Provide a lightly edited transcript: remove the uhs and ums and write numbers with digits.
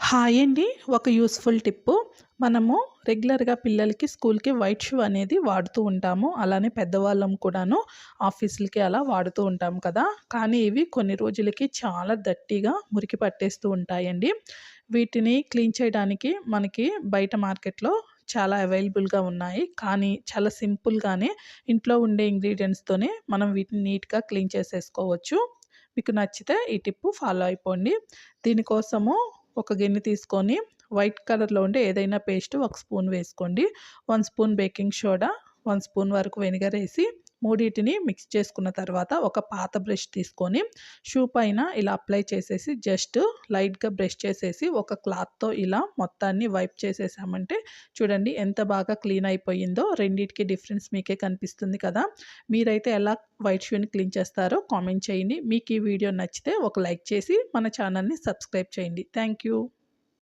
Hi అండి. ఒక useful Tipu. మనము రెగ్యులర్‌గా పిల్లలకి స్కూల్‌కి వైట్ షూ అనేది వాడుతూ ఉంటాము. అలానే పెద్దవాళ్ళం కూడాను ఆఫీసులకి అలా వాడుతూ ఉంటాం కదా! కానీ ఇవి కొన్ని రోజులకి చాలా దట్టిగా మురికి పట్టేస్తూ ఉంటాయండి. వీటిని క్లీన్ చేయడానికి మనకి బయట మార్కెట్‌లో చాలా అవైలబుల్‌గా ఉన్నాయి. కానీ చాలా సింపుల్‌గానే ఇంట్లో ఉండే ఇంగ్రీడియెంట్స్‌తోనే మనం వీటిని నీట్‌గా క్లీన్ చేసేసుకోవచ్చు. మీకు నచ్చితే ఈ టిప్పు ఫాలో అయిపోండి. దీనికోసము ఒక గిన్నె తీసుకొని వైట్ కలర్‌లో ఉండే ఏదైనా పేస్ట్ ఒక స్పూన్ వేసుకోండి. 1 స్పూన్ బేకింగ్ సోడా, 1 స్పూన్ వరకు వెనిగర్ ఏసి మూడిటిని మిక్స్ చేసుకున్న తర్వాత ఒక పాత బ్రష్ తీసుకొని షూ పైన ఇలా అప్లై చేసేసి జస్ట్ లైట్‌గా బ్రష్ చేసేసి ఒక క్లాత్‌తో ఇలా మొత్తాన్ని వైప్ చేసేసామంటే చూడండి ఎంత బాగా క్లీన్ అయిపోయిందో. రెండిటికి డిఫరెన్స్ మీకే కనిపిస్తుంది కదా! మీరైతే ఎలా వైట్ షూని క్లీన్ చేస్తారో కామెంట్ చేయండి. మీకు ఈ వీడియో నచ్చితే ఒక లైక్ చేసి మన ఛానల్‌ని సబ్స్క్రైబ్ చేయండి. Thank you.